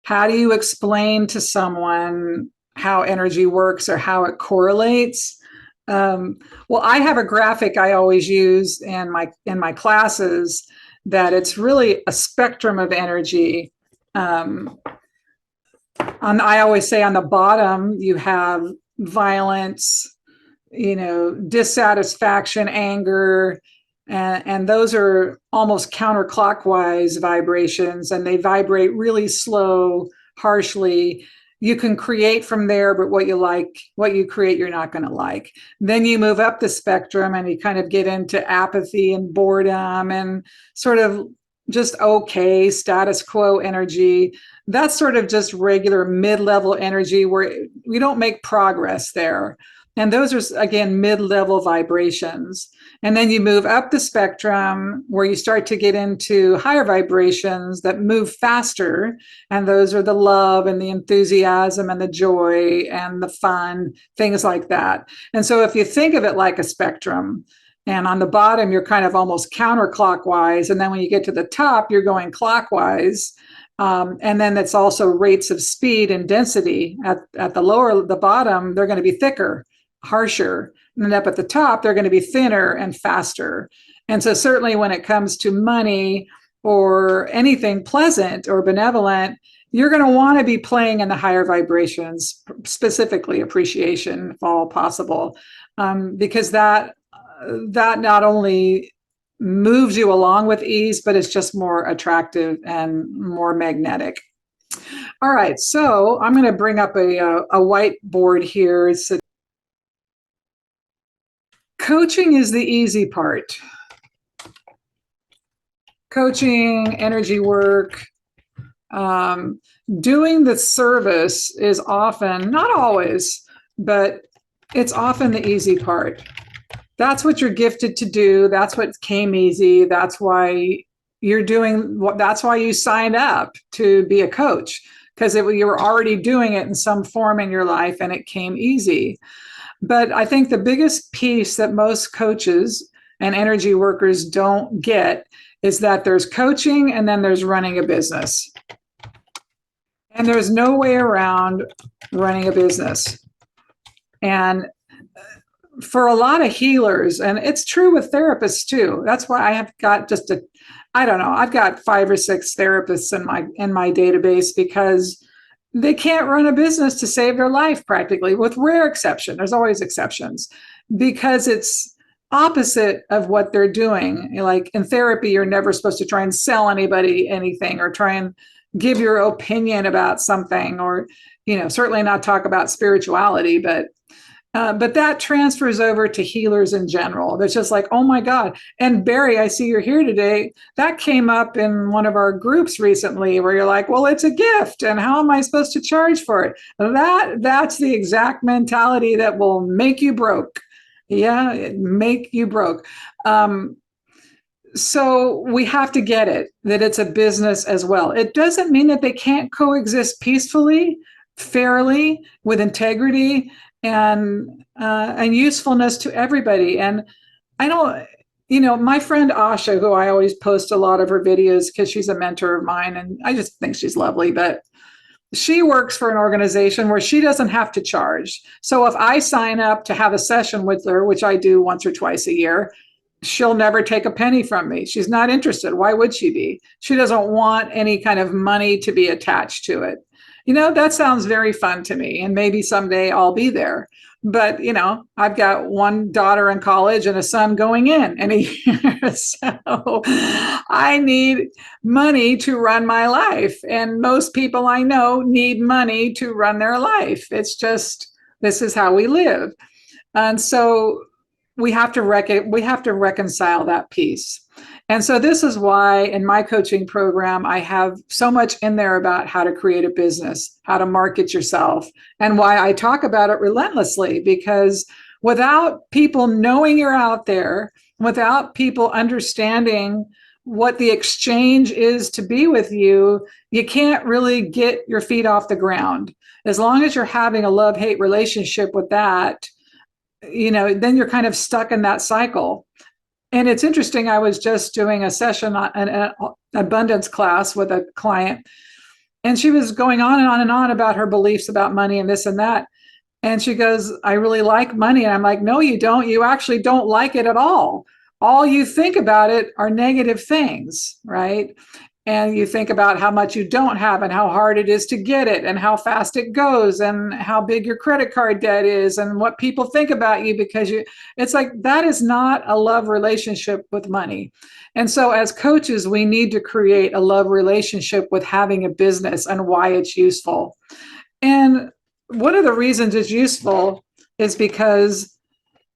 how do you explain to someone how energy works or how it correlates? Um, well, I have a graphic I always use in my classes that it's really a spectrum of energy. Um, I always say on the bottom you have violence, dissatisfaction, anger, and those are almost counterclockwise vibrations, and they vibrate really slow, harshly. You can create from there, but what you create, you're not going to like. Then you move up the spectrum and you kind of get into apathy and boredom and sort of just okay, status quo energy. That's sort of just regular mid-level energy where we don't make progress there. And those are, again, mid-level vibrations. And then you move up the spectrum where you start to get into higher vibrations that move faster. And those are the love and the enthusiasm and the joy and the fun, things like that. And so if you think of it like a spectrum, and on the bottom, you're kind of almost counterclockwise. And then when you get to the top, you're going clockwise. And then it's also rates of speed and density. At the bottom, they're going to be thicker, harsher. And then up at the top, they're going to be thinner and faster. And so certainly when it comes to money or anything pleasant or benevolent, you're going to want to be playing in the higher vibrations, specifically appreciation, if all possible, because that not only moves you along with ease, but it's just more attractive and more magnetic. All right, so I'm going to bring up a whiteboard here. Coaching is the easy part. Coaching, energy work, doing the service is often, not always, but it's often the easy part. That's what you're gifted to do. That's what came easy. That's why that's why you signed up to be a coach, because you were already doing it in some form in your life and it came easy. But I think the biggest piece that most coaches and energy workers don't get is that there's coaching and then there's running a business. And there's no way around running a business. And for a lot of healers, and it's true with therapists too. That's why I have got I've got 5 or 6 therapists in my database, because they can't run a business to save their life practically, with rare exception. There's always exceptions, because it's opposite of what they're doing. Like in therapy, you're never supposed to try and sell anybody anything or try and give your opinion about something, or, certainly not talk about spirituality, but that transfers over to healers in general. It's just like, oh my God. And Barry, I see you're here today. That came up in one of our groups recently, where you're like, well, it's a gift, and how am I supposed to charge for it? That's the exact mentality that will make you broke. Yeah, make you broke. So we have to get it, that it's a business as well. It doesn't mean that they can't coexist peacefully, fairly, with integrity and usefulness to everybody. And I don't, my friend Asha, who I always post a lot of her videos because she's a mentor of mine, and I just think she's lovely, but she works for an organization where she doesn't have to charge. So if I sign up to have a session with her, which I do once or twice a year, she'll never take a penny from me. She's not interested. Why would she be? She doesn't want any kind of money to be attached to it. That sounds very fun to me, and maybe someday I'll be there. But, I've got one daughter in college and a son going in in a year. So I need money to run my life. And most people I know need money to run their life. It's just, this is how we live. And so we have to reconcile that piece. And so this is why in my coaching program, I have so much in there about how to create a business, how to market yourself, and why I talk about it relentlessly, because without people knowing you're out there, without people understanding what the exchange is to be with you, you can't really get your feet off the ground. As long as you're having a love-hate relationship with that, then you're kind of stuck in that cycle. And it's interesting, I was just doing a session, an abundance class with a client, And she was going on and on and on about her beliefs about money and this and that. And she goes, I really like money. And I'm like, no, you don't. You actually don't like it at all. All you think about it are negative things, right? And you think about how much you don't have and how hard it is to get it and how fast it goes and how big your credit card debt is and what people think about you because it's like that is not a love relationship with money. And so as coaches, we need to create a love relationship with having a business and why it's useful. And one of the reasons it's useful is because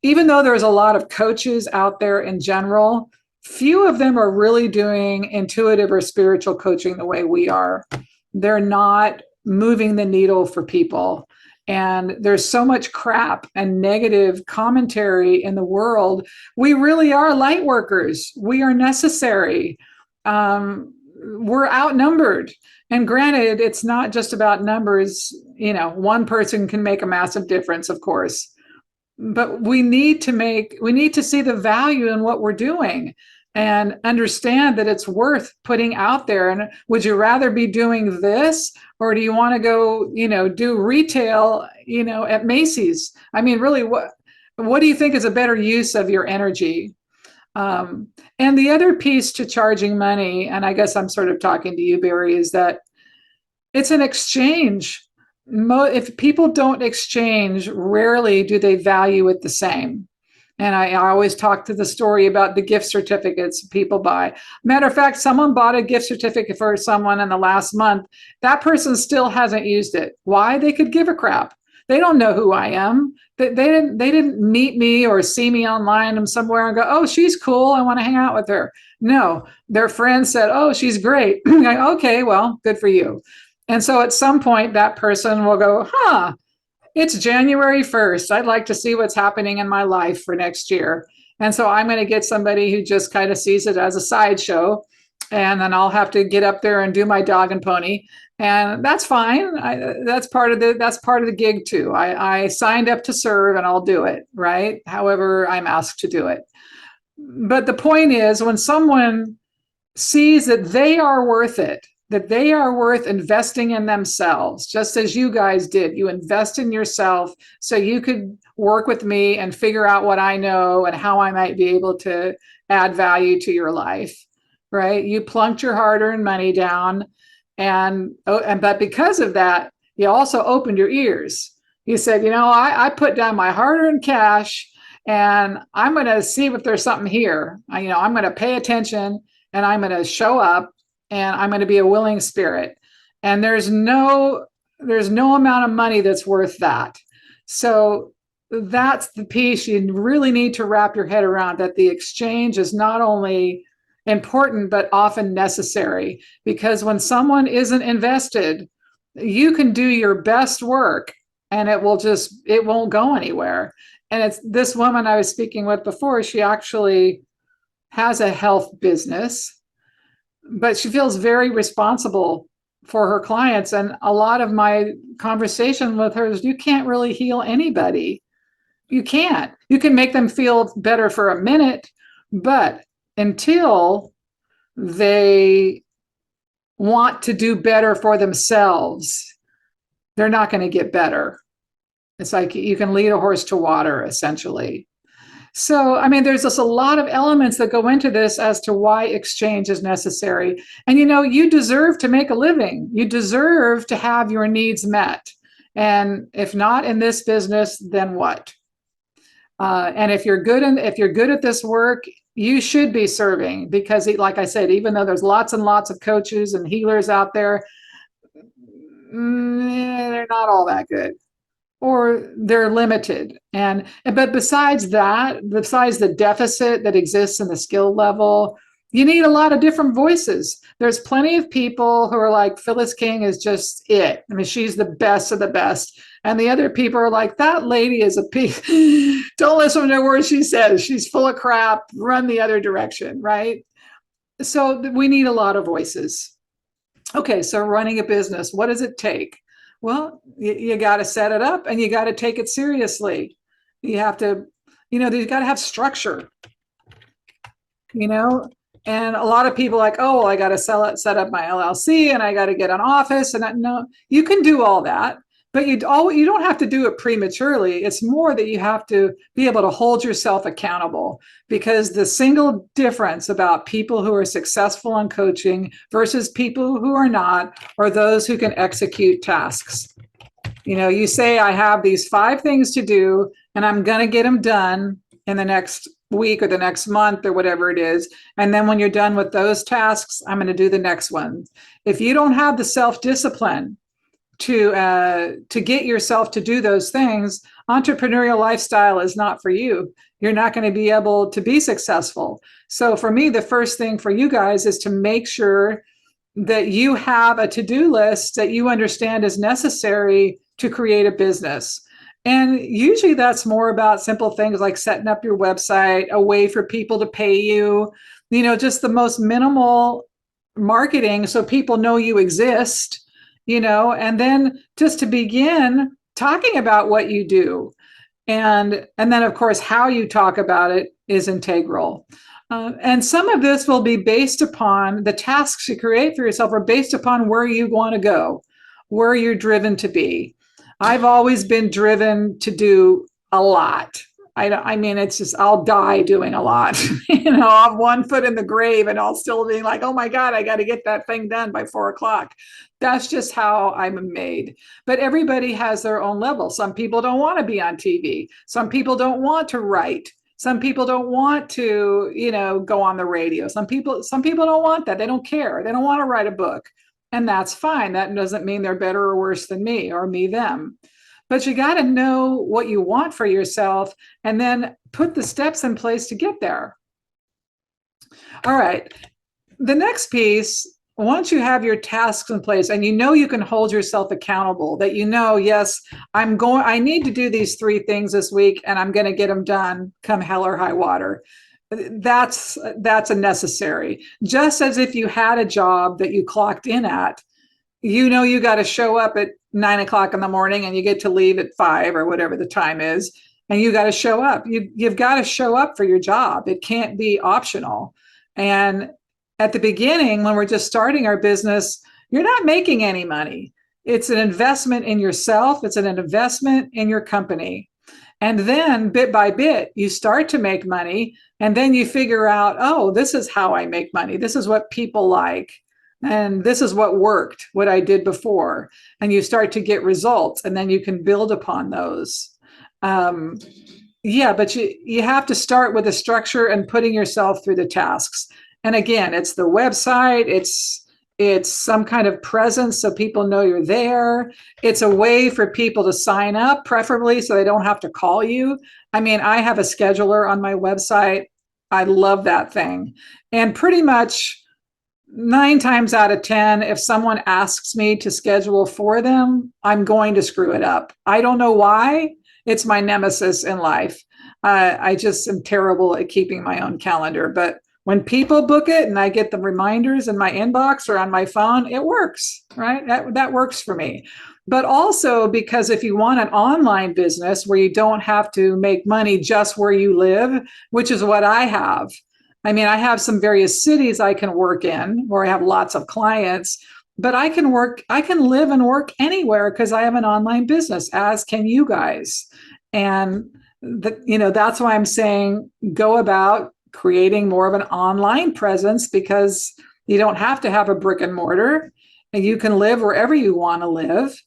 even though there's a lot of coaches out there in general, few of them are really doing intuitive or spiritual coaching the way we are. They're not moving the needle for people. And there's so much crap and negative commentary in the world. We really are light workers. We are necessary. We're outnumbered. And granted, it's not just about numbers. You know, one person can make a massive difference, of course. But we need to see the value in what we're doing and understand that it's worth putting out there. And would you rather be doing this, or do you want to go, do retail, at Macy's? I mean, really, what do you think is a better use of your energy? And the other piece to charging money, and I guess I'm sort of talking to you, Barry, is that it's an exchange. If people don't exchange, rarely do they value it the same. And I always talk to the story about the gift certificates people buy. Matter of fact, someone bought a gift certificate for someone in the last month. That person still hasn't used it. Why? They could give a crap. They don't know who I am. They didn't meet me or see me online somewhere and go, oh, she's cool, I want to hang out with her. No, their friends said, oh, she's great. Okay, well, good for you. And so at some point, that person will go, it's January 1st. I'd like to see what's happening in my life for next year. And so I'm going to get somebody who just kind of sees it as a sideshow. And then I'll have to get up there and do my dog and pony. And that's fine. That's part of the gig too. I signed up to serve and I'll do it, right? However, I'm asked to do it. But the point is, when someone sees that they are worth it, that they are worth investing in themselves, just as you guys did. You invest in yourself so you could work with me and figure out what I know and how I might be able to add value to your life, right? You plunked your hard-earned money down, but because of that, you also opened your ears. You said, I put down my hard-earned cash and I'm going to see if there's something here. I'm going to pay attention and I'm going to show up. And I'm going to be a willing spirit. And there's no amount of money that's worth that. So that's the piece you really need to wrap your head around, that the exchange is not only important, but often necessary. Because when someone isn't invested, you can do your best work and it won't go anywhere. And it's this woman I was speaking with before, she actually has a health business, but she feels very responsible for her clients. And a lot of my conversation with her is, you can't really heal anybody. You can't. You can make them feel better for a minute, but until they want to do better for themselves, they're not going to get better. It's like you can lead a horse to water, essentially. So, I mean, there's just a lot of elements that go into this as to why exchange is necessary. And, you deserve to make a living. You deserve to have your needs met. And if not in this business, then what? And if you're good at this work, you should be serving, because, like I said, even though there's lots and lots of coaches and healers out there, they're not all that good. Or they're limited. But besides the deficit that exists in the skill level, you need a lot of different voices. There's plenty of people who are like, Phyllis King is just it. I mean, she's the best of the best. And the other people are like, that lady is a piece. Don't listen to a word she says. She's full of crap. Run the other direction, right? So we need a lot of voices. Okay, so running a business, what does it take? Well, you got to set it up and you got to take it seriously. You have to, you've got to have structure, And a lot of people are like, oh, well, I got to set up my LLC and I got to get an office. And no, you can do all that, but you don't have to do it prematurely. It's more that you have to be able to hold yourself accountable, because the single difference about people who are successful on coaching versus people who are not are those who can execute tasks. You say, I have these 5 things to do and I'm going to get them done in the next week or the next month or whatever it is. And then when you're done with those tasks, I'm going to do the next one. If you don't have the self-discipline to get yourself to do those things, entrepreneurial lifestyle is not for you. You're not going to be able to be successful. So for me, the first thing for you guys is to make sure that you have a to-do list that you understand is necessary to create a business. And usually that's more about simple things like setting up your website, a way for people to pay you, just the most minimal marketing so people know you exist, and then just to begin talking about what you do. And then, of course, how you talk about it is integral. And some of this will be based upon the tasks you create for yourself, or based upon where you want to go, where you're driven to be. I've always been driven to do a lot. I mean, it's just, I'll die doing a lot. I'll have one foot in the grave and I'll still be like, oh my God, I got to get that thing done by 4:00. That's just how I'm made. But everybody has their own level. Some people don't want to be on TV. Some people don't want to write. Some people don't want to, go on the radio. Some people don't want that. They don't care. They don't want to write a book. And that's fine. That doesn't mean they're better or worse than me or me, them. But you got to know what you want for yourself and then put the steps in place to get there. All right. The next piece, once you have your tasks in place and you can hold yourself accountable, that yes, I need to do these 3 things this week and I'm going to get them done come hell or high water. That's a necessary. Just as if you had a job that you clocked in at, you got to show up at 9:00 in the morning and you get to leave at 5 or whatever the time is, and you got to show up. You've got to show up for your job. It can't be optional. And at the beginning, when we're just starting our business, you're not making any money. It's an investment in yourself. It's an investment in your company. And then bit by bit, you start to make money. And then you figure out, oh, this is how I make money. This is what people like. And this is what worked, what I did before. And you start to get results, and then you can build upon those. But you have to start with a structure and putting yourself through the tasks. And again, it's the website, it's some kind of presence so people know you're there. It's a way for people to sign up, preferably so they don't have to call you. I mean, I have a scheduler on my website. I love that thing. And pretty much 9 times out of 10, if someone asks me to schedule for them, I'm going to screw it up. I don't know why. It's my nemesis in life. I just am terrible at keeping my own calendar. But when people book it and I get the reminders in my inbox or on my phone, it works, right? That works for me. But also because if you want an online business where you don't have to make money just where you live, which is what I have. I mean, I have some various cities I can work in where I have lots of clients, but I can live and work anywhere because I have an online business, as can you guys. And that's why I'm saying go about creating more of an online presence, because you don't have to have a brick and mortar, and you can live wherever you want to live.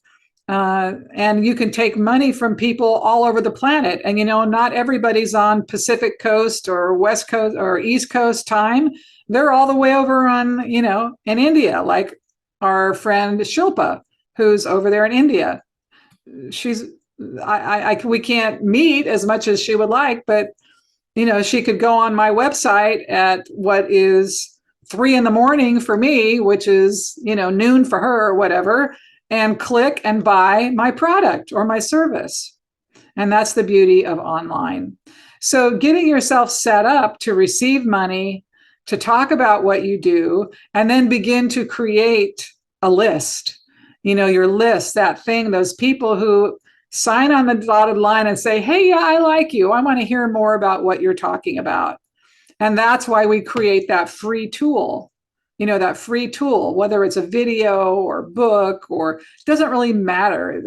And you can take money from people all over the planet. And, not everybody's on Pacific Coast or West Coast or East Coast time. They're all the way over on, in India, like our friend Shilpa, who's over there in India. We can't meet as much as she would like, but, she could go on my website at what is 3 a.m. for me, which is, noon for her or whatever, and click and buy my product or my service. And that's the beauty of online. So getting yourself set up to receive money, to talk about what you do, and then begin to create a list. Your list, that thing, those people who sign on the dotted line and say, hey, yeah, I like you. I want to hear more about what you're talking about. And that's why we create that free tool, that free tool, whether it's a video or book, or it doesn't really matter.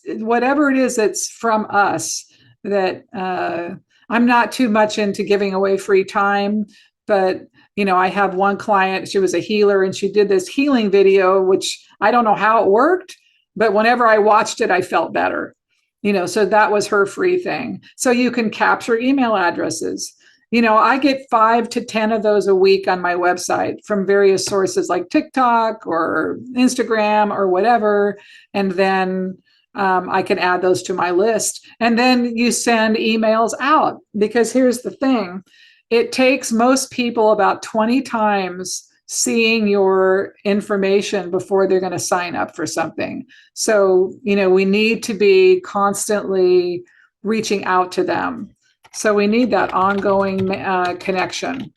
Whatever it is that's from us, that I'm not too much into giving away free time, but I have one client, she was a healer, and she did this healing video, which I don't know how it worked, but whenever I watched it, I felt better. So that was her free thing. So you can capture email addresses. I get 5 to 10 of those a week on my website from various sources like TikTok or Instagram or whatever. And then I can add those to my list. And then you send emails out, because here's the thing. It takes most people about 20 times seeing your information before they're going to sign up for something. So, we need to be constantly reaching out to them. So we need that ongoing connection.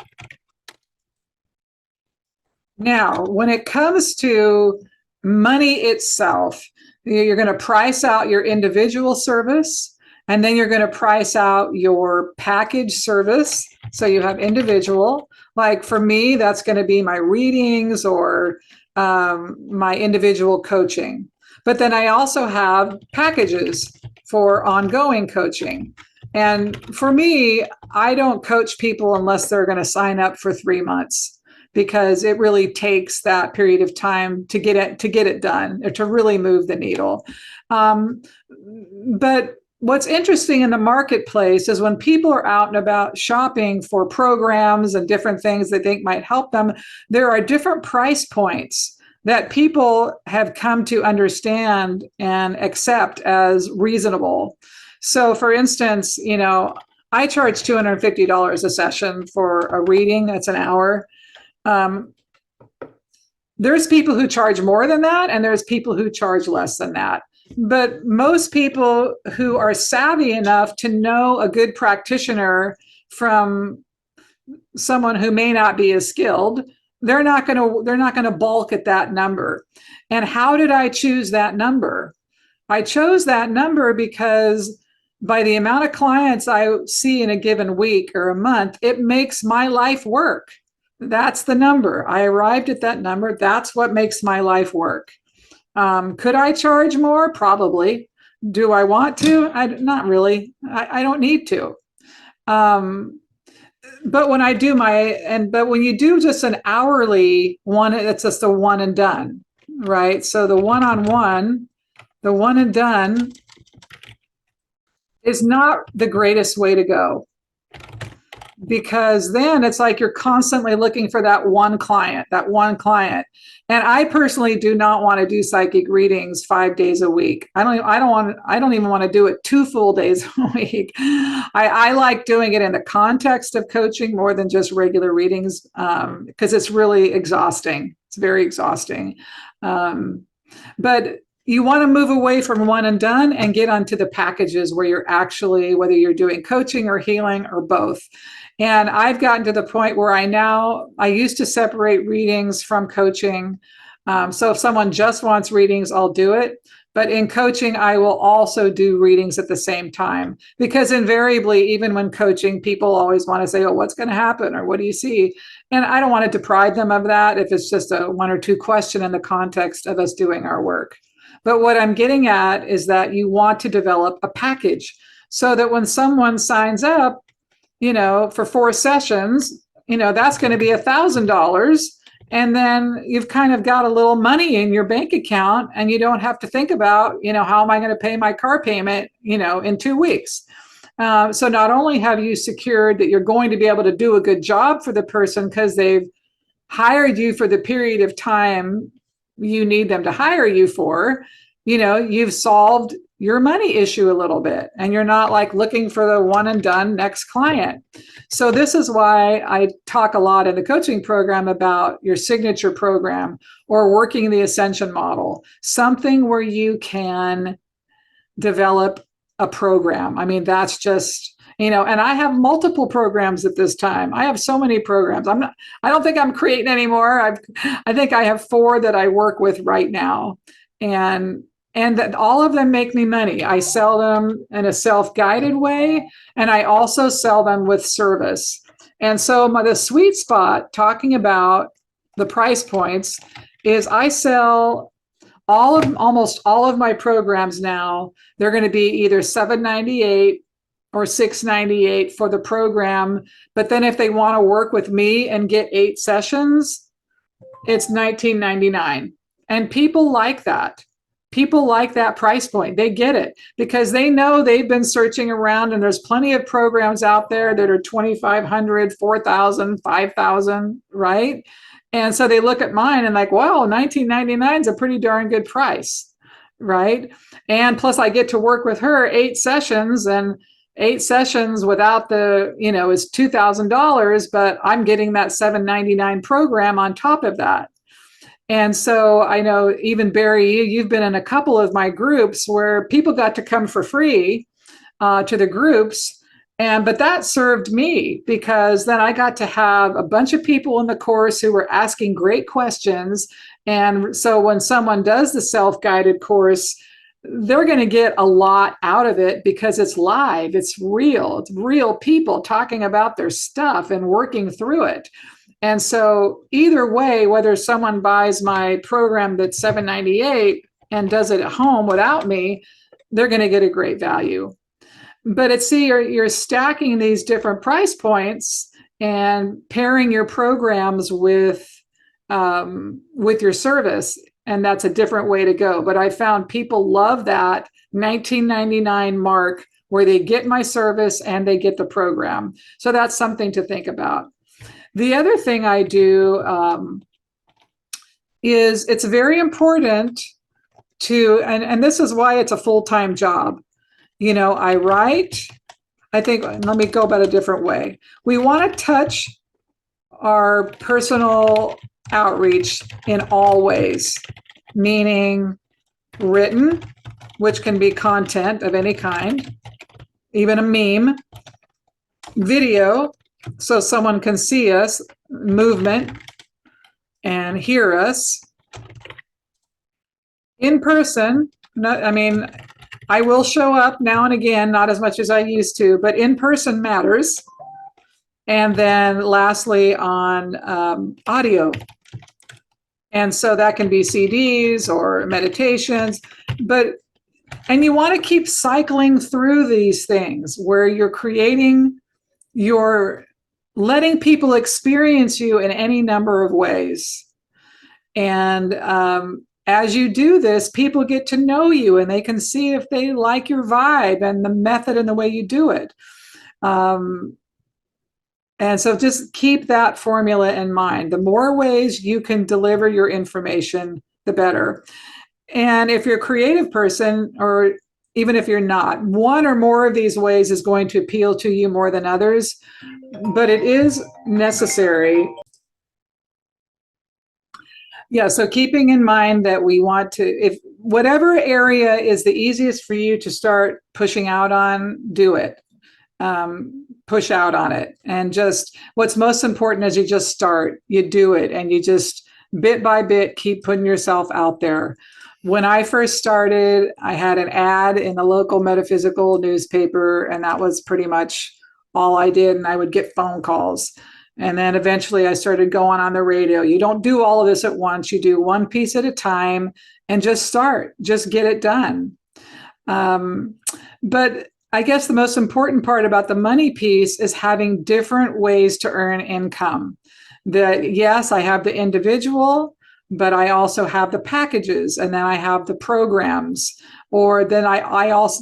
Now, when it comes to money itself, you're going to price out your individual service, and then you're going to price out your package service. So you have individual. Like for me, that's going to be my readings or my individual coaching. But then I also have packages for ongoing coaching. And for me, I don't coach people unless they're going to sign up for 3 months, because it really takes that period of time to get it done, or to really move the needle. But what's interesting in the marketplace is when people are out and about shopping for programs and different things they think might help them, there are different price points that people have come to understand and accept as reasonable. So for instance, I charge $250 a session for a reading. That's an hour. There's people who charge more than that, and there's people who charge less than that. But most people who are savvy enough to know a good practitioner from someone who may not be as skilled, they're not going to balk at that number. And how did I choose that number? I chose that number because by the amount of clients I see in a given week or a month, it makes my life work. That's the number. I arrived at that number. That's what makes my life work. Could I charge more? Probably. Do I want to? Not really. I don't need to. But when I do but when you do just an hourly one, it's just a one and done, right? So the one-on-one, the one and done is not the greatest way to go, because then it's like you're constantly looking for that one client. And I personally do not want to do psychic readings 5 days a week. I don't even want to do it 2 full days a week. I like doing it in the context of coaching more than just regular readings, because it's really exhausting. It's very exhausting. But you want to move away from one and done and get onto the packages where you're actually, whether you're doing coaching or healing or both. And I've gotten to the point where I used to separate readings from coaching. So if someone just wants readings, I'll do it. But in coaching, I will also do readings at the same time, because invariably, even when coaching, people always want to say, oh, what's going to happen? Or what do you see? And I don't want to deprive them of that if it's just a 1 or 2 question in the context of us doing our work. But what I'm getting at is that you want to develop a package so that when someone signs up, for 4 sessions, that's going to be $1,000. And then you've kind of got a little money in your bank account, and you don't have to think about, how am I going to pay my car payment, in 2 weeks. So not only have you secured that you're going to be able to do a good job for the person because they've hired you for the period of time you need them to hire you for, you've solved your money issue a little bit, and you're not like looking for the one and done next client. So this is why I talk a lot in the coaching program about your signature program or working the ascension model, something where you can develop a program. I mean, that's just, and I have multiple programs at this time. I have so many programs. I don't think I'm creating anymore. I think I have 4 that I work with right now. And that all of them make me money. I sell them in a self-guided way, and I also sell them with service. And so the sweet spot, talking about the price points, is I sell almost all of my programs now. They're going to be either $798 or $698 for the program. But then if they want to work with me and get 8 sessions, it's $19.99. And people like that. People like that price point. They get it because they know they've been searching around, and there's plenty of programs out there that are $2,500, $4,000, $5,000, right? And so they look at mine and like, wow, $19.99 is a pretty darn good price, right? And plus I get to work with her 8 sessions, and 8 sessions without the, is $2,000, but I'm getting that $799 program on top of that. And so I know even Barry, you've been in a couple of my groups where people got to come for free to the groups. But that served me because then I got to have a bunch of people in the course who were asking great questions. And so when someone does the self-guided course, they're going to get a lot out of it because it's live, it's real people talking about their stuff and working through it. And so either way, whether someone buys my program that's $798 and does it at home without me, they're going to get a great value. But you're stacking these different price points and pairing your programs with your service, and that's a different way to go. But I found people love that $19.99 mark where they get my service and they get the program. So that's something to think about. The other thing I do is it's very important to, and this is why it's a full-time job. I write, let me go about a different way. We want to touch our personal outreach in all ways, meaning written, which can be content of any kind, even a meme, video, so someone can see us, movement, and hear us. In person, I will show up now and again, not as much as I used to, but in person matters. And then lastly, on audio. And so that can be CDs or meditations, and you want to keep cycling through these things where you're letting people experience you in any number of ways. And as you do this, people get to know you and they can see if they like your vibe and the method and the way you do it. And so just keep that formula in mind. The more ways you can deliver your information, the better. And if you're a creative person, or even if you're not, one or more of these ways is going to appeal to you more than others, but it is necessary. Yeah, so keeping in mind that we want to, if whatever area is the easiest for you to start pushing out on, do it. Push out on it. And just what's most important is you just start, you do it, and you just bit by bit keep putting yourself out there. When I first started, I had an ad in the local metaphysical newspaper, and that was pretty much all I did. And I would get phone calls. And then eventually I started going on the radio. You don't do all of this at once. You do one piece at a time and just start, just get it done. But I guess the most important part about the money piece is having different ways to earn income. That yes, I have the individual, but I also have the packages, and then I have the programs, or then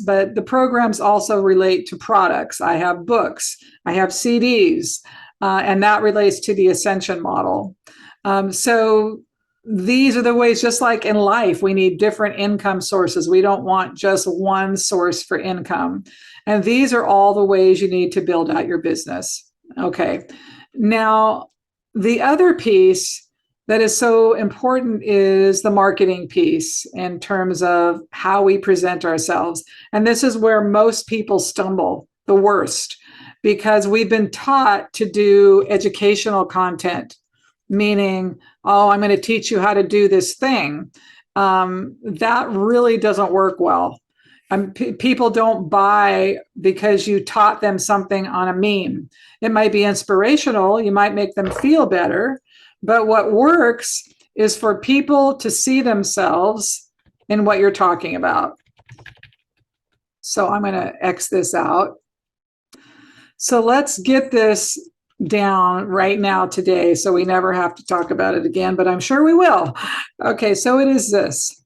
but the programs also relate to products. I have books, I have CDs, and that relates to the Ascension model. So these are the ways, just like in life, we need different income sources. We don't want just one source for income. And these are all the ways you need to build out your business. Okay. Now, the other piece that is so important is the marketing piece in terms of how we present ourselves. And this is where most people stumble the worst, because we've been taught to do educational content, meaning, oh, I'm going to teach you how to do this thing. That really doesn't work well. People don't buy because you taught them something on a meme. It might be inspirational, you might make them feel better, but what works is for people to see themselves in what you're talking about. So I'm going to X this out. So let's get this down right now today so we never have to talk about it again, but I'm sure we will. Okay, so it is this.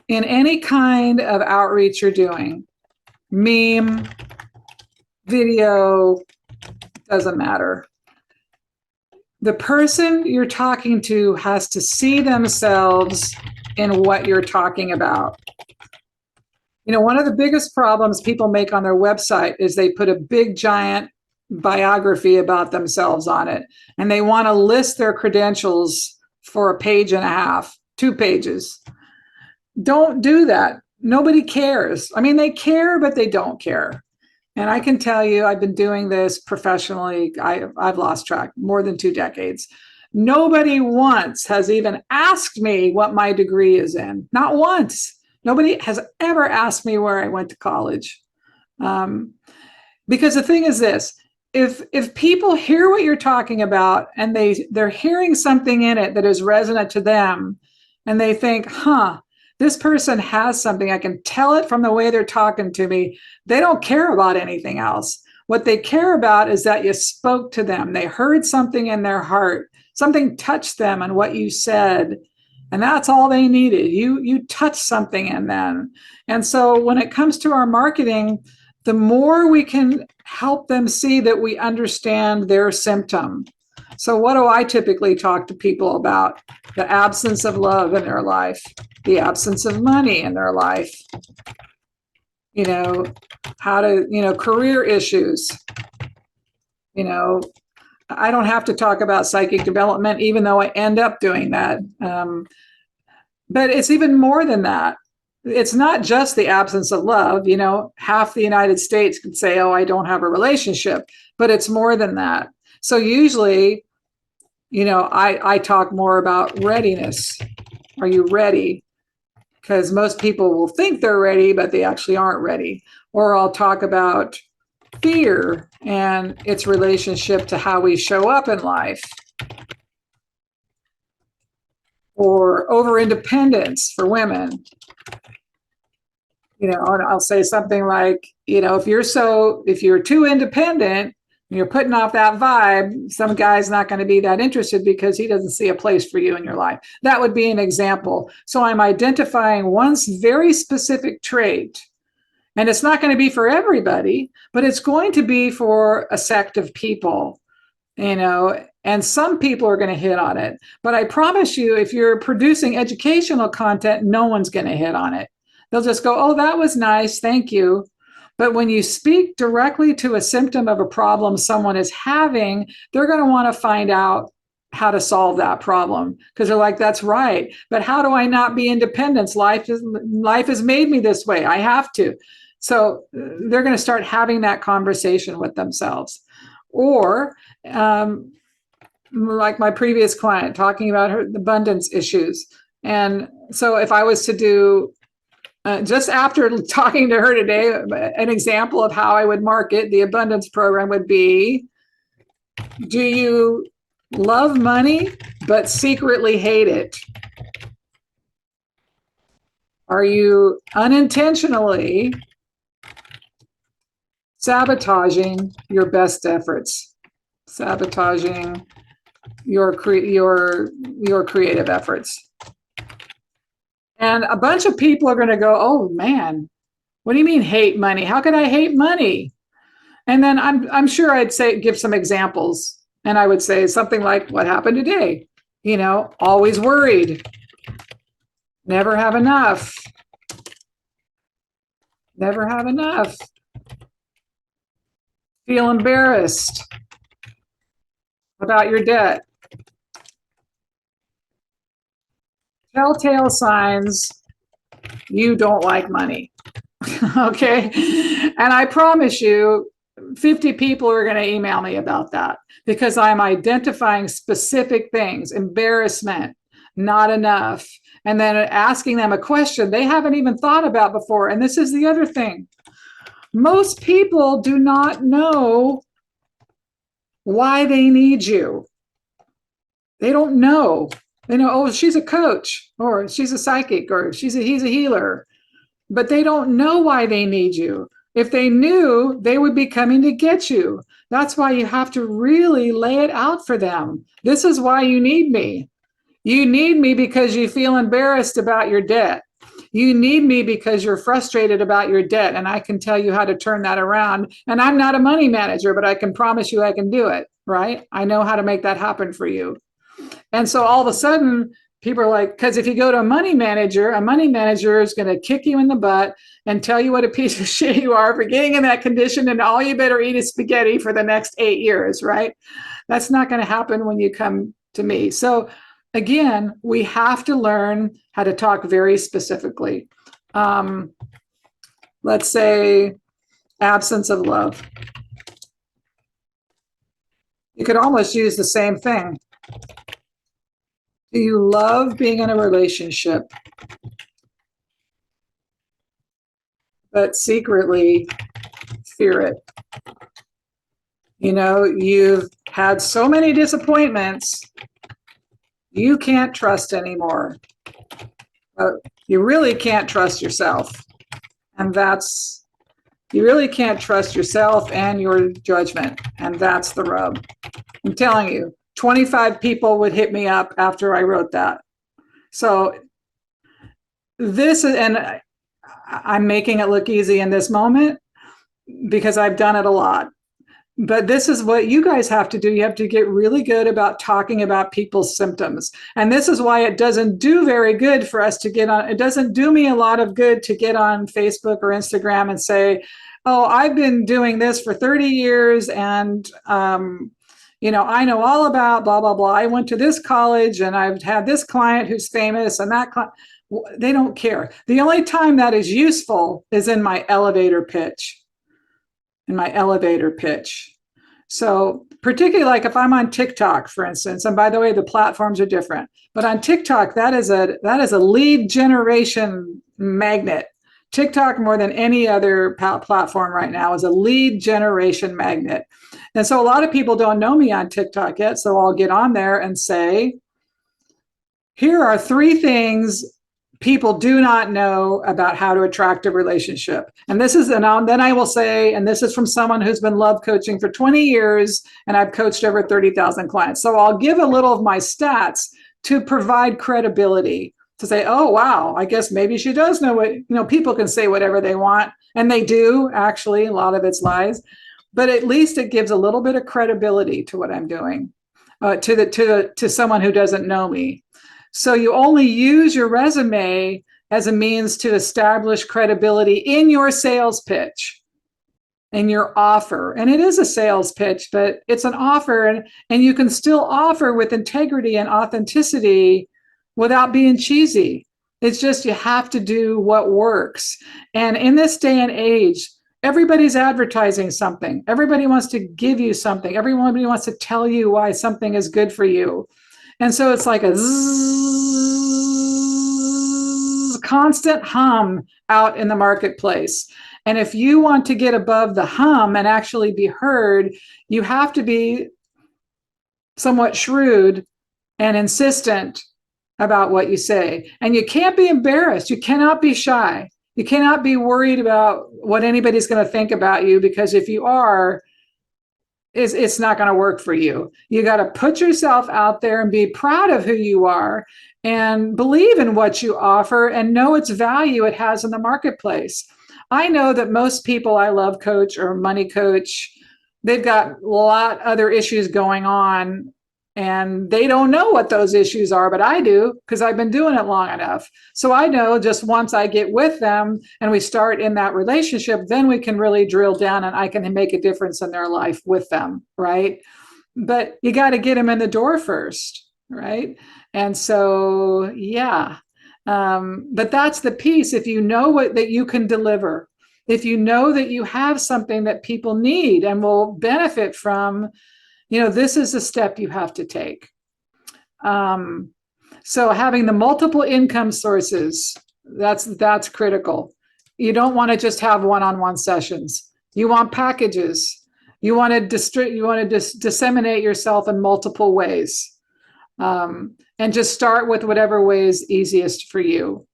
In any kind of outreach you're doing, meme, video, doesn't matter. The person you're talking to has to see themselves in what you're talking about. You know, one of the biggest problems people make on their website is they put a big giant biography about themselves on it, and they want to list their credentials for a page and a half, 2 pages. Don't do that. Nobody cares. I mean, they care, but they don't care. And I can tell you, I've been doing this professionally. I've lost track, more than 2 decades. Nobody once has even asked me what my degree is in. Not once. Nobody has ever asked me where I went to college. Because the thing is this, if people hear what you're talking about and they're hearing something in it that is resonant to them, and they think, this person has something, I can tell it from the way they're talking to me, they don't care about anything else. What they care about is that you spoke to them. They heard something in their heart, something touched them on what you said, and that's all they needed. You touched something in them. And so when it comes to our marketing, the more we can help them see that we understand their symptom. So what do I typically talk to people about? The absence of love in their life, the absence of money in their life, you know, how to, career issues. You know, I don't have to talk about psychic development, even though I end up doing that. But it's even more than that. It's not just the absence of love. You know, half the United States could say, oh, I don't have a relationship, but it's more than that. So usually, I talk more about readiness. Are you ready? Because most people will think they're ready, but they actually aren't ready. Or I'll talk about fear and its relationship to how we show up in life. Or over-independence for women. I'll say something like, if you're too independent, you're putting off that vibe, some guy's not going to be that interested because he doesn't see a place for you in your life. That would be an example. So I'm identifying one very specific trait, and it's not going to be for everybody, but it's going to be for a sect of people, and some people are going to hit on it. But I promise you, if you're producing educational content, no one's going to hit on it. They'll just go, oh, that was nice, thank you. But when you speak directly to a symptom of a problem someone is having, they're going to want to find out how to solve that problem, because they're like, that's right. But how do I not be independent? Life has made me this way. I have to. So they're going to start having that conversation with themselves. Or like my previous client talking about her abundance issues. And so if I was to do just after talking to her today, an example of how I would market the abundance program would be, do you love money but secretly hate it? Are you unintentionally sabotaging your best efforts, sabotaging your creative efforts? And a bunch of people are going to go, oh man, what do you mean hate money? How could I hate money? And then I'm sure I'd give some examples, and I would say something like what happened today. Always worried, never have enough, feel embarrassed about your debt. Telltale signs you don't like money. Okay. And I promise you, 50 people are going to email me about that, because I'm identifying specific things: embarrassment, not enough. And then asking them a question they haven't even thought about before. And this is the other thing. Most people do not know why they need you. They don't know. They know, oh, she's a coach, or she's a psychic, or he's a healer, but they don't know why they need you. If they knew, they would be coming to get you. That's why you have to really lay it out for them. This is why you need me. You need me because you feel embarrassed about your debt. You need me because you're frustrated about your debt, and I can tell you how to turn that around. And I'm not a money manager, but I can promise you I can do it, right? I know how to make that happen for you. And so all of a sudden, people are like, because if you go to a money manager is going to kick you in the butt and tell you what a piece of shit you are for getting in that condition, and all you better eat is spaghetti for the next 8 years, right? That's not going to happen when you come to me. So again, we have to learn how to talk very specifically. Let's say absence of love. You could almost use the same thing. Do you love being in a relationship, but secretly fear it? You know, you've had so many disappointments, you can't trust anymore. You really can't trust yourself. And you really can't trust yourself and your judgment. And that's the rub. I'm telling you, 25 people would hit me up after I wrote that. So this is, and I'm making it look easy in this moment because I've done it a lot. But this is what you guys have to do. You have to get really good about talking about people's symptoms. And this is why it doesn't do very good for us to get on. It doesn't do me a lot of good to get on Facebook or Instagram and say, oh, I've been doing this for 30 years and, you know, I know all about blah, blah, blah. I went to this college and I've had this client who's famous and that client. They don't care. The only time that is useful is in my elevator pitch. So particularly like if I'm on TikTok, for instance, and by the way, the platforms are different, but on TikTok, that is a lead generation magnet. TikTok, more than any other platform right now, is a lead generation magnet. And so a lot of people don't know me on TikTok yet. So I'll get on there and say, here are 3 things people do not know about how to attract a relationship. And this is, and then I will say, and this is from someone who's been love coaching for 20 years, and I've coached over 30,000 clients. So I'll give a little of my stats to provide credibility, to say, oh, wow, I guess maybe she does know what, you know, people can say whatever they want, and they do, actually, a lot of it's lies, but at least it gives a little bit of credibility to what I'm doing, to someone who doesn't know me. So you only use your resume as a means to establish credibility in your sales pitch, in your offer. And it is a sales pitch, but it's an offer, and you can still offer with integrity and authenticity without being cheesy. It's just you have to do what works. And in this day and age, everybody's advertising something. Everybody wants to give you something. Everybody wants to tell you why something is good for you. And so it's like a constant hum out in the marketplace. And if you want to get above the hum and actually be heard, you have to be somewhat shrewd and insistent about what you say. And you can't be embarrassed. You cannot be shy. You cannot be worried about what anybody's going to think about you, because if you are, it's not going to work for you. You got to put yourself out there and be proud of who you are and believe in what you offer and know its value it has in the marketplace. I know that most people I love coach or money coach, they've got a lot other issues going on, and they don't know what those issues are, but I do, because I've been doing it long enough. So I know just once I get with them and we start in that relationship, then we can really drill down and I can make a difference in their life with them, right? But you got to get them in the door first, right? And so, yeah. But that's the piece. If you know that you can deliver, if you know that you have something that people need and will benefit from, you know, this is a step you have to take. So having the multiple income sources, that's critical. You don't want to just have one-on-one sessions. You want packages. You want to disseminate yourself in multiple ways. And just start with whatever way is easiest for you.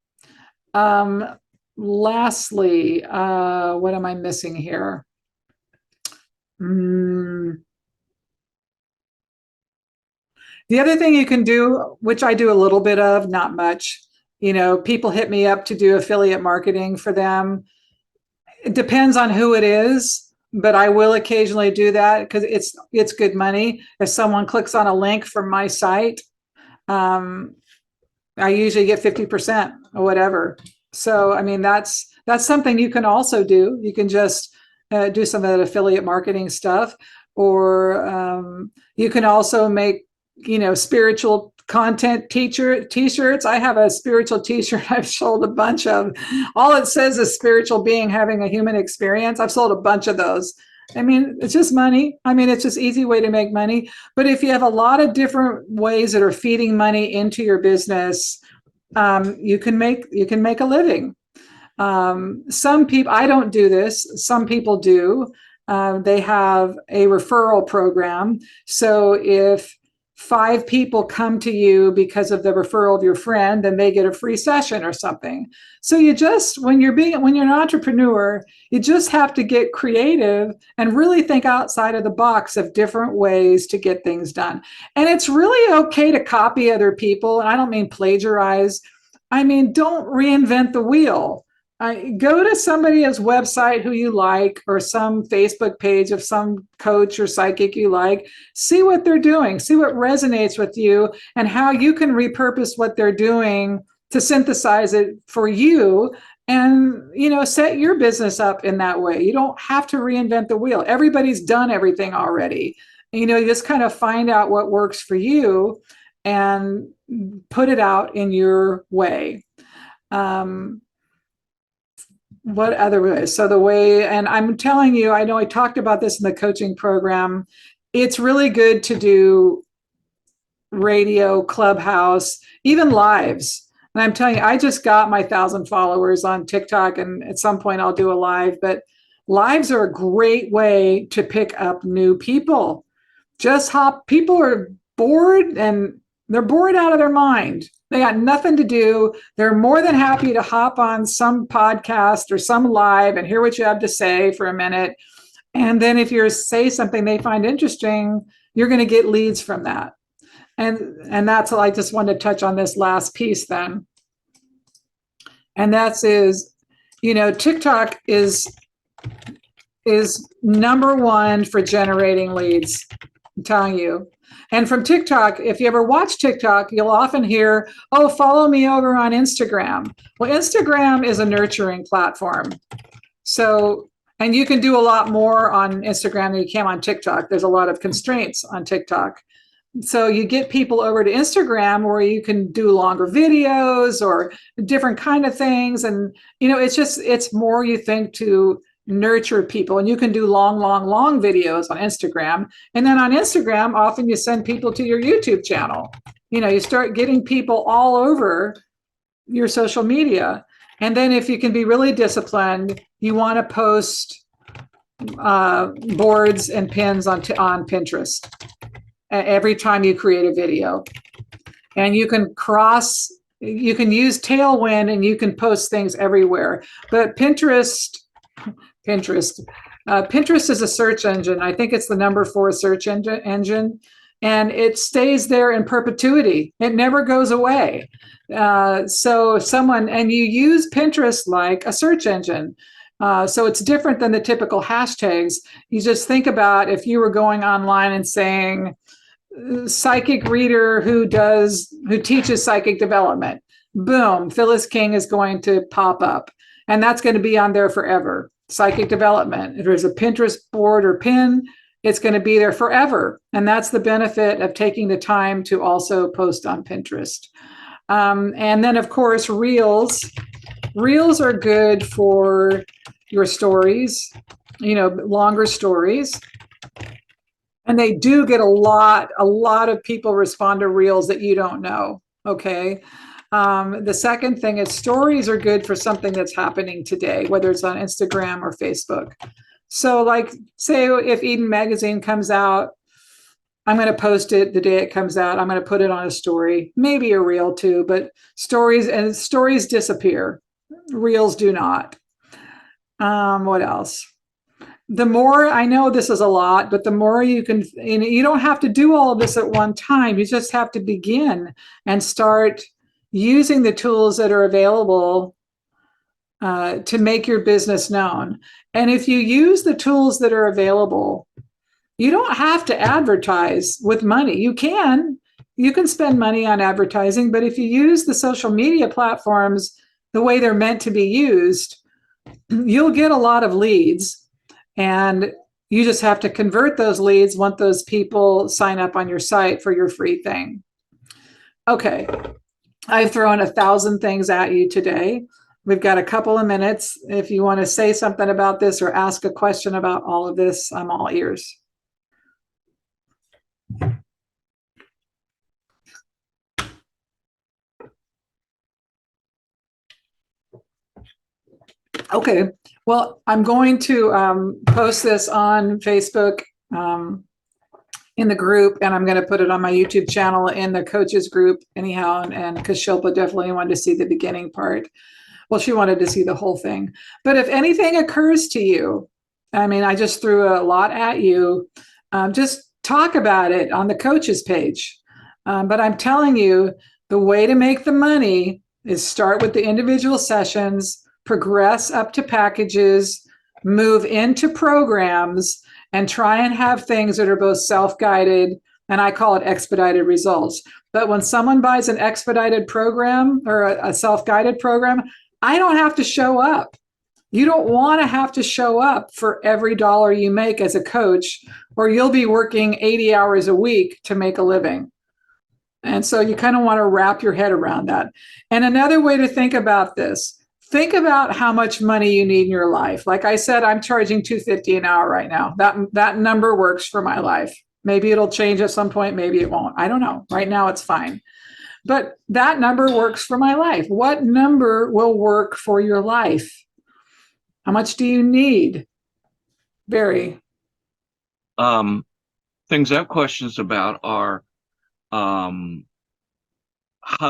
Lastly, what am I missing here? The other thing you can do, which I do a little bit of, not much, people hit me up to do affiliate marketing for them. It depends on who it is, but I will occasionally do that because it's good money. If someone clicks on a link from my site, I usually get 50% or whatever. So, I mean, that's something you can also do. You can just do some of that affiliate marketing stuff, or you can also make, spiritual content t-shirts. I have a spiritual t-shirt I've sold a bunch of. All it says is spiritual being having a human experience. I've sold a bunch of those. I mean, it's just money. I mean, it's just easy way to make money. But if you have a lot of different ways that are feeding money into your business, you can make a living. Some people, I don't do this. Some people do. They have a referral program. So if 5 people come to you because of the referral of your friend, then they get a free session or something. So when you're an entrepreneur, you just have to get creative and really think outside of the box of different ways to get things done. And it's really okay to copy other people. And I don't mean plagiarize. I mean, don't reinvent the wheel. Go to somebody's website who you like, or some Facebook page of some coach or psychic you like. See what they're doing, see what resonates with you, and how you can repurpose what they're doing to synthesize it for you, and set your business up in that way. You don't have to reinvent the wheel. Everybody's done everything already. You just kind of find out what works for you and put it out in your way. What other ways? So the way, and I'm telling you, I know I talked about this in the coaching program. It's really good to do radio, Clubhouse, even lives. And I'm telling you, I just got my 1,000 followers on TikTok, and at some point I'll do a live, but lives are a great way to pick up new people. People are bored, and they're bored out of their mind. They got nothing to do. They're more than happy to hop on some podcast or some live and hear what you have to say for a minute. And then if you say something they find interesting, you're going to get leads from that. And that's, I just wanted to touch on this last piece then. And TikTok is number one for generating leads. I'm telling you. And from TikTok, if you ever watch TikTok, you'll often hear, oh, follow me over on Instagram. Well, Instagram is a nurturing platform. So, and you can do a lot more on Instagram than you can on TikTok. There's a lot of constraints on TikTok. So you get people over to Instagram where you can do longer videos or different kind of things. And, it's more, you think, to nurture people, and you can do long videos on Instagram. And then on Instagram, often you send people to your YouTube channel. You start getting people all over your social media. And then if you can be really disciplined, you want to post boards and pins on Pinterest every time you create a video. And you can use Tailwind, and you can post things everywhere. But Pinterest is a search engine. I think it's the number 4 search engine, and it stays there in perpetuity. It never goes away. So you use Pinterest like a search engine. So it's different than the typical hashtags. You just think about if you were going online and saying, psychic reader who teaches psychic development, boom, Phyllis King is going to pop up, and that's going to be on there forever. Psychic development. If there's a Pinterest board or pin, it's going to be there forever. And that's the benefit of taking the time to also post on Pinterest. And then, of course, Reels. Reels are good for your stories, longer stories. And they do get a lot of people respond to Reels that you don't know. Okay. The second thing is stories are good for something that's happening today, whether it's on Instagram or Facebook. So, like, say if Eden Magazine comes out, I'm going to post it the day it comes out. I'm going to put it on a story, maybe a reel too, but stories disappear. Reels do not. What else? The more, I know this is a lot, but the more you can, you don't have to do all of this at one time. You just have to begin and start using the tools that are available to make your business known. And if you use the tools that are available, you don't have to advertise with money. You can spend money on advertising, but if you use the social media platforms the way they're meant to be used, you'll get a lot of leads, and you just have to convert those leads once those people sign up on your site for your free thing. Okay, I've thrown 1,000 things at you today. We've got a couple of minutes. If you want to say something about this or ask a question about all of this, I'm all ears. Okay, well, I'm going to post this on Facebook in the group, and I'm going to put it on my YouTube channel in the coaches group anyhow, and because Shilpa definitely wanted to see the beginning part. Well, she wanted to see the whole thing. But if anything occurs to you, I mean, I just threw a lot at you, just talk about it on the coaches page. But I'm telling you, the way to make the money is start with the individual sessions, progress up to packages, move into programs, and try and have things that are both self-guided, and I call it expedited results. But when someone buys an expedited program or a self-guided program, I don't have to show up. You don't want to have to show up for every dollar you make as a coach, or you'll be working 80 hours a week to make a living. And so you kind of want to wrap your head around that. And another way to think about this, think about how much money you need in your life. Like I said, I'm charging $250 an hour right now. That number works for my life. Maybe it'll change at some point, maybe it won't. I don't know. Right now it's fine. But that number works for my life. What number will work for your life? How much do you need? Barry. Things I have questions about are how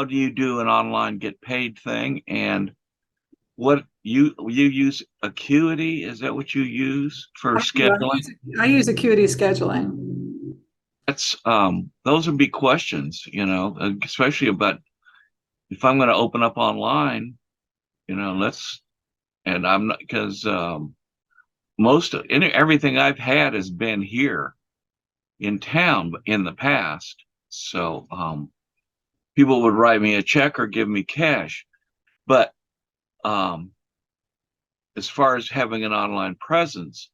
do you do an online get paid thing, and what you use Acuity? Is that what you use for scheduling? I use Acuity scheduling. That's those would be questions, especially about if I'm going to open up online, let's and I'm not because most of everything I've had has been here in town in the past. So people would write me a check or give me cash. But as far as having an online presence,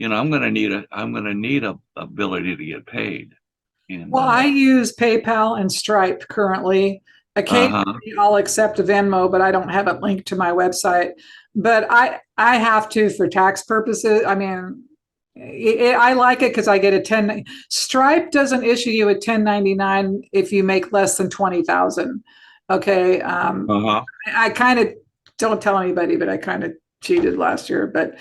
I'm going to need a ability to get paid. And Well, I use PayPal and Stripe currently. uh-huh. Occasionally, I'll accept Venmo, but I don't have it linked to my website. But I have to for tax purposes. I mean, I like it because I get a 10. Stripe doesn't issue you a 1099 if you make less than 20,000. Okay. Uh-huh. I kind of don't tell anybody, but I kind of cheated last year. But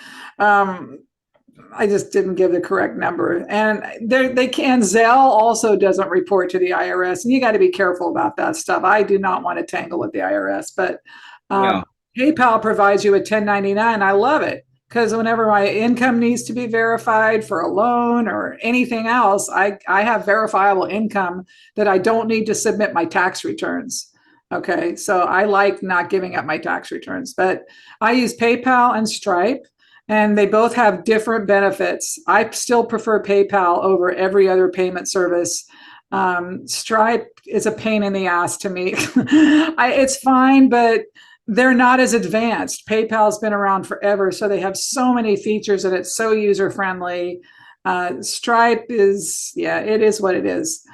I just didn't give the correct number. And they can. Zelle also doesn't report to the IRS, and you got to be careful about that stuff. I do not want to tangle with the IRS, but Yeah. PayPal provides you a 1099. I love it because whenever my income needs to be verified for a loan or anything else, I have verifiable income that I don't need to submit my tax returns. Okay, so I like not giving up my tax returns, but I use PayPal and Stripe, and they both have different benefits. I still prefer PayPal over every other payment service. Stripe is a pain in the ass to me. It's fine, but they're not as advanced. PayPal's been around forever, so they have so many features and it's so user friendly. Stripe is, yeah, it is what it is.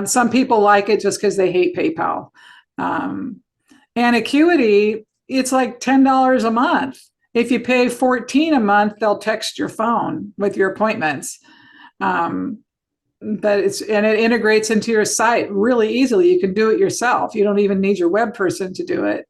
Some people like it just because they hate PayPal. And Acuity, it's like $10 a month. If you pay $14 a month, they'll text your phone with your appointments. but it integrates into your site really easily. You can do it yourself. You don't even need your web person to do it.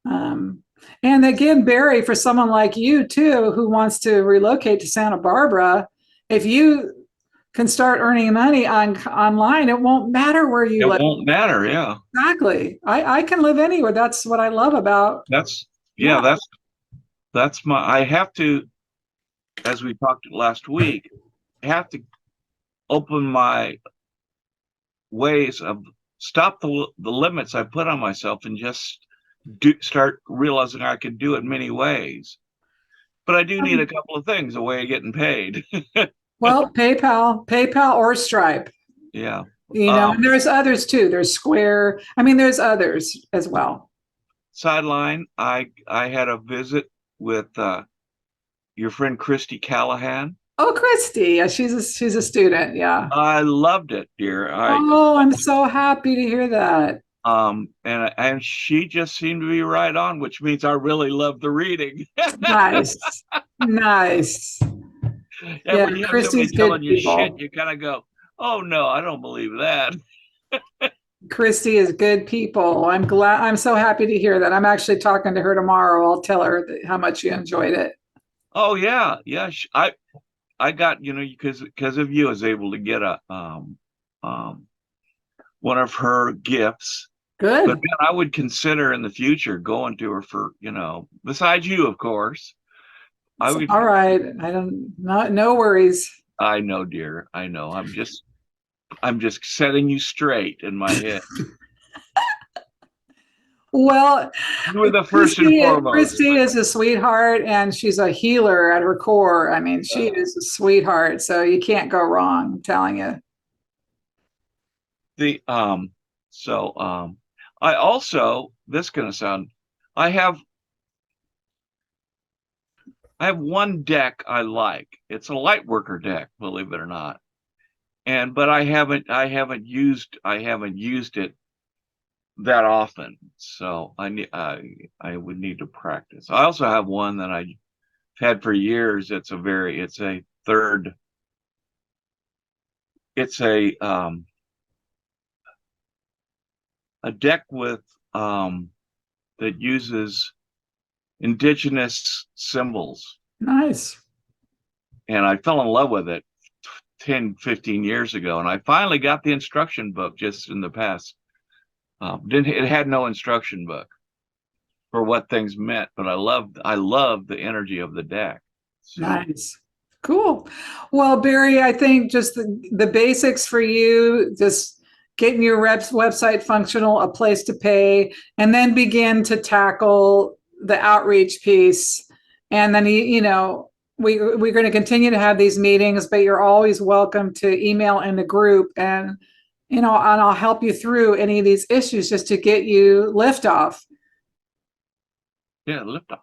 And again, Barry, for someone like you too, who wants to relocate to Santa Barbara, if you can start earning money online, it won't matter where you It live. won't matter. Yeah. Exactly. I can live anywhere. That's what I love about. That's, yeah, Yeah. that's I have to, as we talked last week, I have to open my ways of stop the limits I put on myself and just start realizing I can do it many ways. But I do need a couple of things, a way of getting paid. Well, PayPal or Stripe, Yeah. and there's others too. There's Square. I mean, there's others as well. Sideline, I had a visit with your friend Christy Callahan. Oh, Christy, yeah, she's a student. Yeah. I loved it, dear. Oh, I'm so happy to hear that. And she just seemed to be right on, which means I really love the reading. Nice, nice. And Yeah, when you have somebody Christy's good telling you shit, people. you kind of go, "Oh no, I don't believe that." Christy is good people. I'm glad. I'm so happy to hear that. I'm actually talking to her tomorrow. I'll tell her how much you enjoyed it. Oh yeah, yeah. I got, because of you, I was able to get a one of her gifts. But Good. man, I would consider in the future going to her for, besides you, of course. I It's would. all right. I don't. No worries. I know, dear. I know. I'm just setting you straight in my head. Well, You were the first and foremost. Christy is a sweetheart, and she's a healer at her core. I mean, she is a sweetheart, so you can't go wrong. I'm telling you. The so I also, this is gonna sound, I have one deck I like. It's a light worker deck, believe it or not. But I haven't used it that often. So I would need to practice. I also have one that I've had for years. It's a third, it's a deck with that uses indigenous symbols. Nice. And I fell in love with it 10, 15 years ago. And I finally got the instruction book just in the past. It had no instruction book for what things meant, but I love the energy of the deck. So, Nice. Cool. Well, Barry, I think just the basics for you, just getting your website functional, a place to pay, and then begin to tackle the outreach piece. And then, we're going to continue to have these meetings, but you're always welcome to email in the group, and I'll help you through any of these issues just to get you liftoff. yeah, liftoff.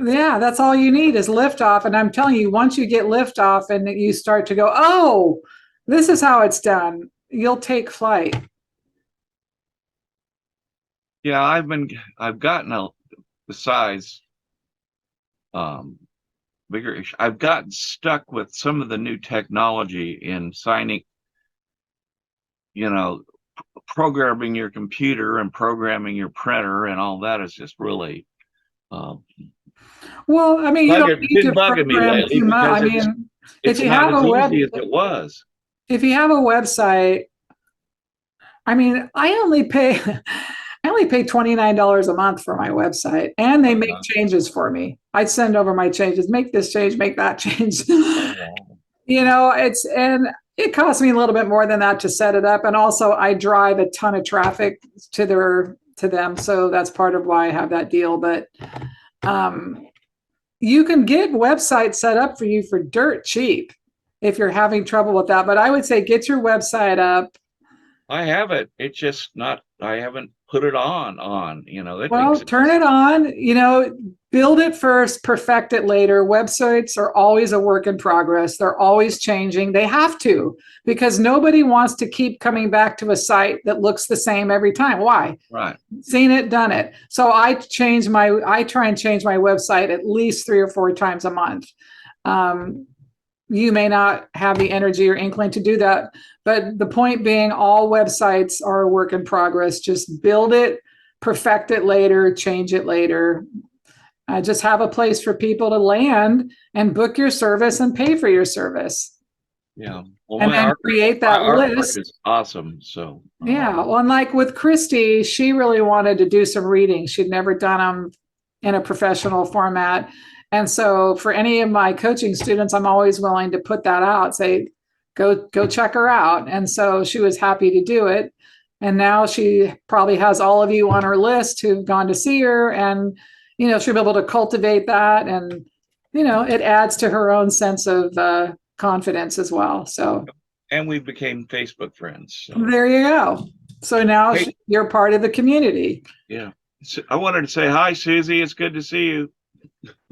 Yeah, that's all you need is liftoff. And I'm telling you, once you get liftoff and you start to go, oh, this is how it's done, you'll take flight. Yeah, I've gotten besides bigger issue. I've gotten stuck with some of the new technology in signing, programming your computer and programming your printer and all that is just really Well, I mean, you don't need to been bugging me program lately too much. I because mean, it's not as easy as it was. if you have a website, I mean, I only pay $29 a month for my website, and they make changes for me. I send over my changes, make this change, make that change. And it costs me a little bit more than that to set it up. And also I drive a ton of traffic to them. So that's part of why I have that deal. But you can get websites set up for you for dirt cheap if you're having trouble with that. But I would say get your website up. I have it. It's just not, I haven't put it on, Well, turn it on, build it first, perfect it later. Websites are always a work in progress. They're always changing. They have to, because nobody wants to keep coming back to a site that looks the same every time. Why? Right. Seen it, done it. So I try and change my website at least 3 or 4 times a month. you may not have the energy or inkling to do that. But the point being, all websites are a work in progress. Just build it, perfect it later, change it later. Just have a place for people to land and book your service and pay for your service. Yeah. Well, And then create that my artwork list. is awesome. So Yeah. Well, and like with Christy, she really wanted to do some reading. She'd never done them in a professional format. And so for any of my coaching students, I'm always willing to put that out, say, go check her out. And so she was happy to do it. And now she probably has all of you on her list who've gone to see her, and, she'll be able to cultivate that. And, it adds to her own sense of confidence as well. So, and we became Facebook friends. So. there you go. So now Hey, you're part of the community. Yeah. So I wanted to say hi, Susie. It's good to see you.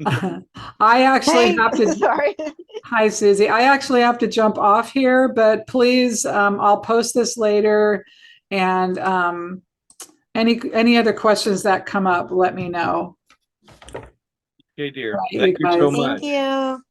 I actually have to. Sorry. Hi, Susie. I actually have to jump off here, but please, I'll post this later. And any other questions that come up, let me know. Okay, dear. Right, Thank you you so guys. much. Thank you.